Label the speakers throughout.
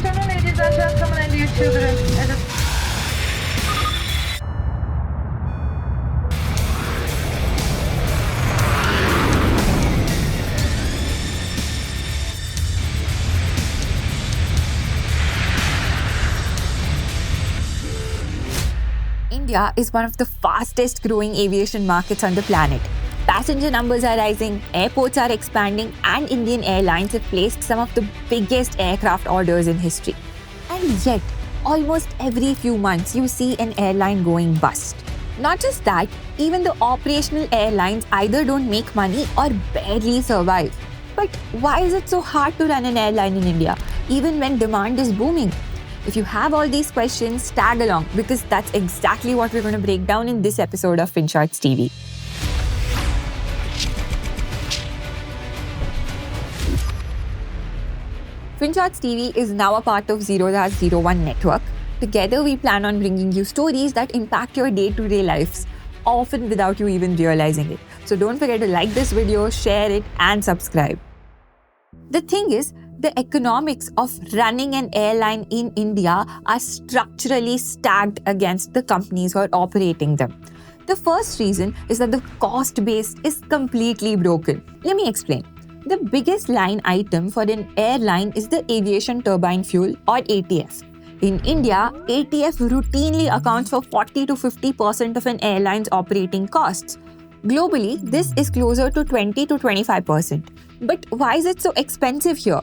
Speaker 1: afternoon, ladies and gentlemen, and dear children.
Speaker 2: India is one of the fastest growing aviation markets on the planet. Passenger numbers are rising, airports are expanding, and Indian Airlines have placed some of the biggest aircraft orders in history. And yet, almost every few months, you see an airline going bust. Not just that, even the operational airlines either don't make money or barely survive. But why is it so hard to run an airline in India, even when demand is booming? If you have all these questions, tag along because that's exactly what we're going to break down in this episode of FinShots TV. FinShots TV is now a part of Zerodha01 network. Together, we plan on bringing you stories that impact your day-to-day lives, often without you even realizing it. So don't forget to like this video, share it, and subscribe. The thing is, the economics of running an airline in India are structurally stacked against the companies who are operating them. The first reason is that the cost base is completely broken. Let me explain. The biggest line item for an airline is the aviation turbine fuel or ATF. In India, ATF routinely accounts for 40 to 50% of an airline's operating costs. Globally, this is closer to 20 to 25%. But why is it so expensive here?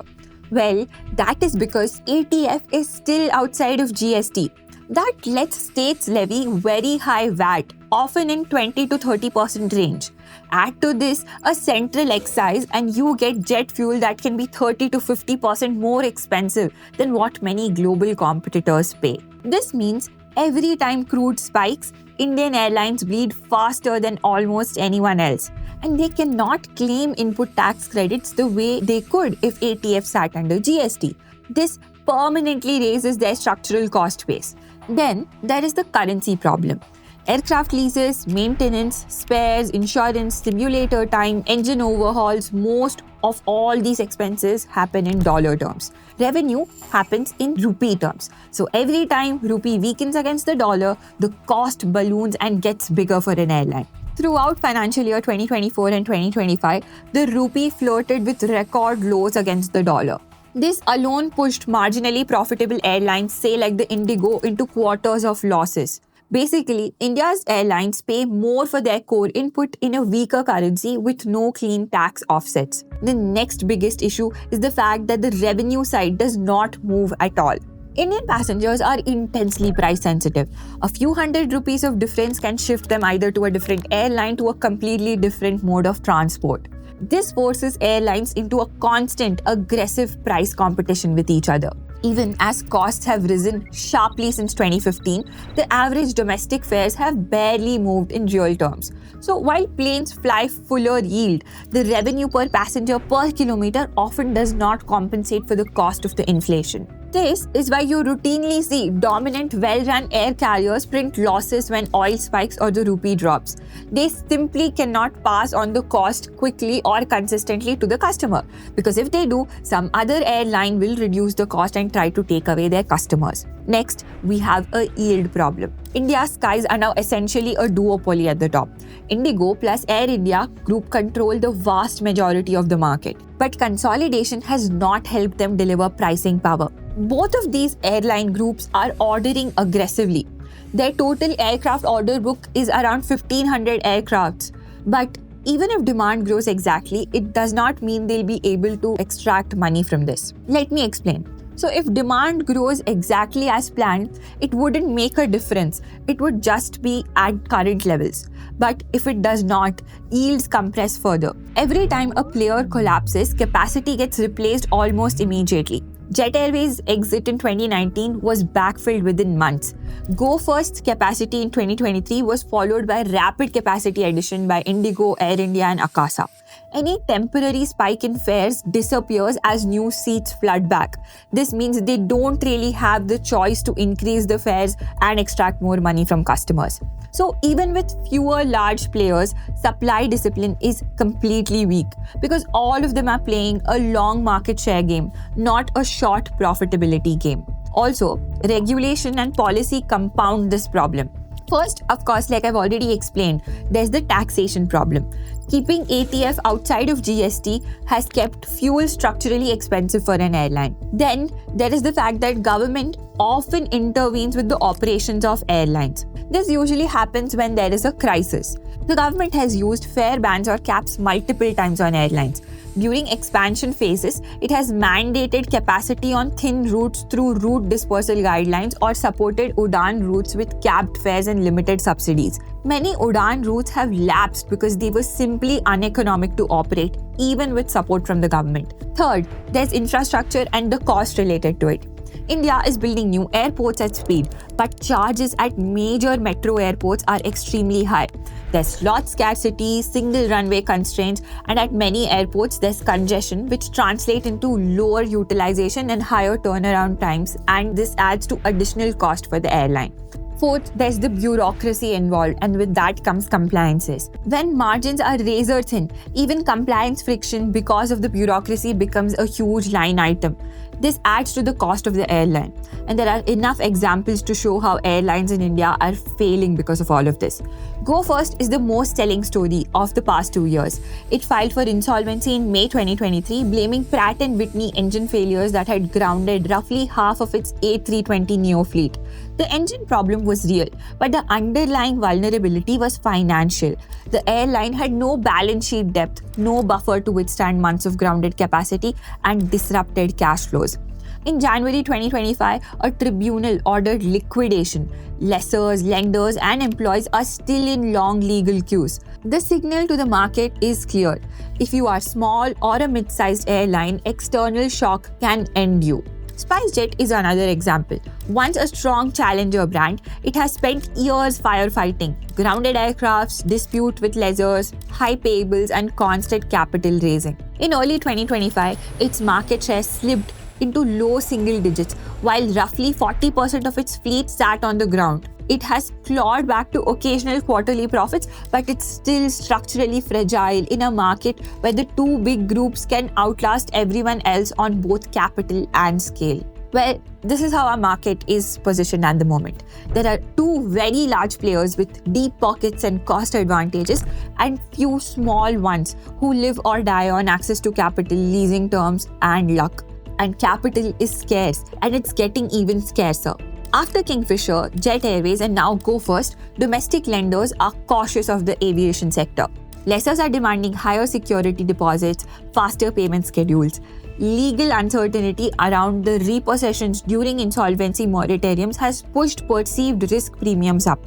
Speaker 2: Well, that is because ATF is still outside of GST. That lets states levy very high VAT, often in 20 to 30% range. Add to this a central excise and you get jet fuel that can be 30 to 50% more expensive than what many global competitors pay. This means every time crude spikes, Indian Airlines bleed faster than almost anyone else. And they cannot claim input tax credits the way they could if ATF sat under GST. This permanently raises their structural cost base. Then there is the currency problem. Aircraft leases, maintenance, spares, insurance, simulator time, engine overhauls, most of all these expenses happen in dollar terms. Revenue happens in rupee terms. So every time rupee weakens against the dollar, the cost balloons and gets bigger for an airline. Throughout financial year 2024 and 2025, the rupee flirted with record lows against the dollar. This alone pushed marginally profitable airlines, say like the Indigo, into quarters of losses. Basically, India's airlines pay more for their core input in a weaker currency with no clean tax offsets. The next biggest issue is the fact that the revenue side does not move at all. Indian passengers are intensely price sensitive. A few hundred rupees of difference can shift them either to a different airline to a completely different mode of transport. This forces airlines into a constant, aggressive price competition with each other. Even as costs have risen sharply since 2015, the average domestic fares have barely moved in real terms. So while planes fly fuller yield, the revenue per passenger per kilometer often does not compensate for the cost of the inflation. This is why you routinely see dominant, well-run air carriers print losses when oil spikes or the rupee drops. They simply cannot pass on the cost quickly or consistently to the customer, because if they do, some other airline will reduce the cost and try to take away their customers. Next, we have a yield problem. India's skies are now essentially a duopoly at the top. Indigo plus Air India group control the vast majority of the market. But consolidation has not helped them deliver pricing power. Both of these airline groups are ordering aggressively. Their total aircraft order book is around 1,500 aircrafts. But even if demand grows exactly, it does not mean they'll be able to extract money from this. Let me explain. So if demand grows exactly as planned, it wouldn't make a difference. It would just be at current levels. But if it does not, yields compress further. Every time a player collapses, capacity gets replaced almost immediately. Jet Airways' exit in 2019 was backfilled within months. Go First capacity in 2023 was followed by rapid capacity addition by Indigo, Air India and Akasa. Any temporary spike in fares disappears as new seats flood back. This means they don't really have the choice to increase the fares and extract more money from customers. So even with fewer large players, supply discipline is completely weak because all of them are playing a long market share game, not a short profitability game. Also, regulation and policy compound this problem. First, of course, like I've already explained, there's the taxation problem. Keeping ATF outside of GST has kept fuel structurally expensive for an airline. Then, there is the fact that government often intervenes with the operations of airlines. This usually happens when there is a crisis. The government has used fare bans or caps multiple times on airlines. During expansion phases, it has mandated capacity on thin routes through route dispersal guidelines or supported UDAN routes with capped fares and limited subsidies. Many UDAN routes have lapsed because they were simply uneconomic to operate, even with support from the government. Third, there's infrastructure and the cost related to it. India is building new airports at speed, but charges at major metro airports are extremely high. There's slot scarcity, single runway constraints, and at many airports there's congestion, which translates into lower utilization and higher turnaround times, and this adds to additional cost for the airline. Fourth, there's the bureaucracy involved, and with that comes compliances. When margins are razor thin, even compliance friction because of the bureaucracy becomes a huge line item. This adds to the cost of the airline, and there are enough examples to show how airlines in India are failing because of all of this. Go First is the most telling story of the past 2 years. It filed for insolvency in May 2023, blaming Pratt & Whitney engine failures that had grounded roughly half of its A320neo fleet. The engine problem was real, but the underlying vulnerability was financial. The airline had no balance sheet depth, no buffer to withstand months of grounded capacity, and disrupted cash flows. In January 2025, a tribunal ordered liquidation. Lessors, lenders, and employees are still in long legal queues. The signal to the market is clear. If you are small or a mid-sized airline, external shock can end you. SpiceJet is another example. Once a strong challenger brand, it has spent years firefighting grounded aircrafts, dispute with lessors, high payables, and constant capital raising. In early 2025, its market share slipped into low single digits, while roughly 40% of its fleet sat on the ground. It has clawed back to occasional quarterly profits, but it's still structurally fragile in a market where the two big groups can outlast everyone else on both capital and scale. Well, this is how our market is positioned at the moment. There are two very large players with deep pockets and cost advantages, and few small ones who live or die on access to capital, leasing terms, and luck. And capital is scarce, and it's getting even scarcer. After Kingfisher, Jet Airways, and now Go First, domestic lenders are cautious of the aviation sector. Lessors are demanding higher security deposits, faster payment schedules. Legal uncertainty around the repossessions during insolvency moratoriums has pushed perceived risk premiums up.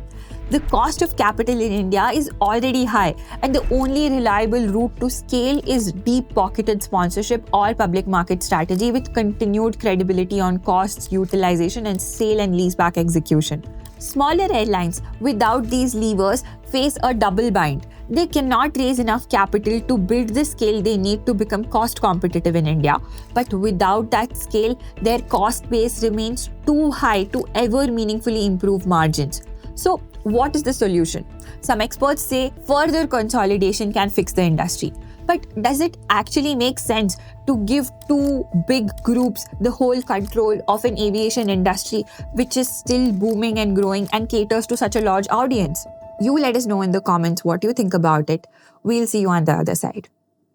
Speaker 2: The cost of capital in India is already high, and the only reliable route to scale is deep-pocketed sponsorship or public market strategy with continued credibility on costs, utilization, and sale and leaseback execution. Smaller airlines without these levers face a double bind. They cannot raise enough capital to build the scale they need to become cost competitive in India, but without that scale, their cost base remains too high to ever meaningfully improve margins. So, what is the solution? Some experts say further consolidation can fix the industry. But does it actually make sense to give two big groups the whole control of an aviation industry which is still booming and growing and caters to such a large audience? You let us know in the comments what you think about it. We'll see you on the other side.